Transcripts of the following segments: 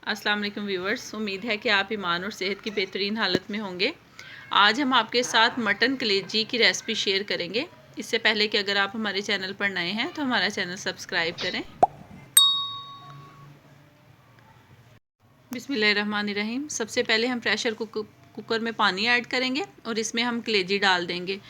अस्सलाम वालेकुम व्यूवर्स, उम्मीद है कि आप ईमान और सेहत की बेहतरीन हालत में होंगे। आज हम आपके साथ मटन कलेजी की रेसिपी शेयर करेंगे। इससे पहले कि अगर आप हमारे चैनल पर नए हैं तो हमारा चैनल सब्सक्राइब करें। बिस्मिल्लाहिर्रहमानिर्रहीम। सबसे पहले हम प्रेशर कुकर में पानी ऐड करेंगे और इसमें हम कलेजी डाल देंगे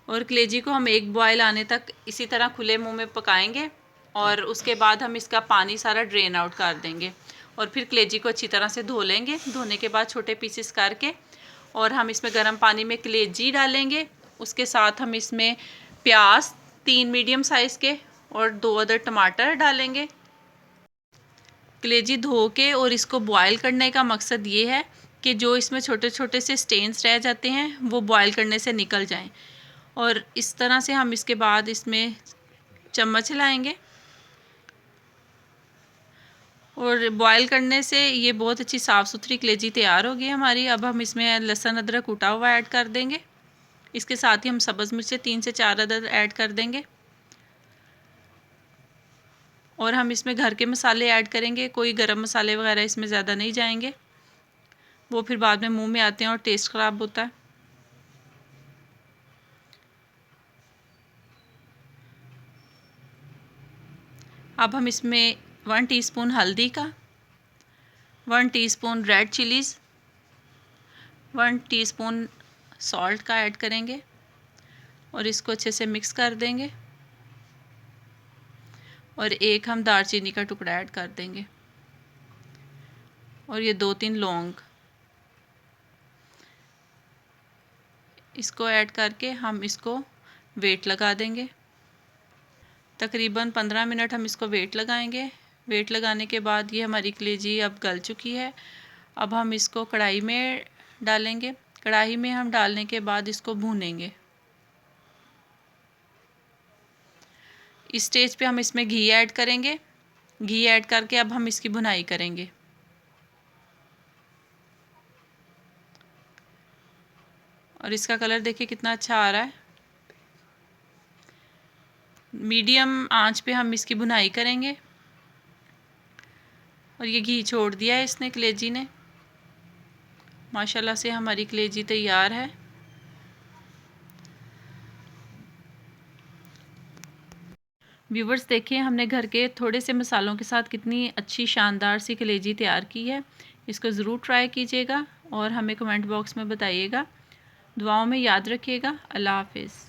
और कलेजी को हम एक बॉयल आने तक इसी तरह खुले मुँह में पकाएँगे और उसके बाद हम इसका पानी सारा ड्रेन आउट कर देंगे और फिर कलेजी को अच्छी तरह से धो लेंगे। धोने के बाद छोटे पीसेस करके और हम इसमें गर्म पानी में कलेजी डालेंगे। उसके साथ हम इसमें प्याज 3 मीडियम साइज़ के और 2 अदर टमाटर डालेंगे। कलेजी धो के और इसको बॉयल करने का मकसद ये है कि जो इसमें छोटे छोटे से स्टेन्स रह जाते हैं वो बॉयल करने से निकल जाएं। और इस तरह से हम इसके बाद इसमें चम्मच हिलाएंगे और बॉयल करने से ये बहुत अच्छी साफ़ सुथरी कलेजी तैयार होगी हमारी। अब हम इसमें लहसुन अदरक कूटा हुआ ऐड कर देंगे। इसके साथ ही हम सब्ज़ मिर्चें 3 से 4 अदर ऐड कर देंगे और हम इसमें घर के मसाले ऐड करेंगे। कोई गरम मसाले वगैरह इसमें ज़्यादा नहीं जाएंगे, वो फिर बाद में मुंह में आते हैं और टेस्ट ख़राब होता है। अब हम इसमें 1 टीस्पून हल्दी का, 1 teaspoon red chillies, 1 teaspoon salt का ऐड करेंगे और इसको अच्छे से मिक्स कर देंगे और एक हम दालचीनी का टुकड़ा ऐड कर देंगे और ये 2-3 लौंग, इसको ऐड करके हम इसको वेट लगा देंगे। तकरीबन 15 मिनट हम इसको वेट लगाएंगे। वेट लगाने के बाद ये हमारी कलेजी अब गल चुकी है। अब हम इसको कढ़ाई में डालेंगे। कढ़ाई में हम डालने के बाद इसको भूनेंगे। इस स्टेज पे हम इसमें घी ऐड करेंगे। घी ऐड करके अब हम इसकी भुनाई करेंगे। और इसका कलर देखिए कितना अच्छा आ रहा है। मीडियम आंच पे हम इसकी भुनाई करेंगे और ये घी छोड़ दिया है इसने, कलेजी ने। माशाल्लाह से हमारी कलेजी तैयार है। व्यूवर्स देखिए, हमने घर के थोड़े से मसालों के साथ कितनी अच्छी शानदार सी कलेजी तैयार की है। इसको ज़रूर ट्राई कीजिएगा और हमें कमेंट बॉक्स में बताइएगा। दुआओं में याद रखिएगा। अल्लाह हाफ़िज़।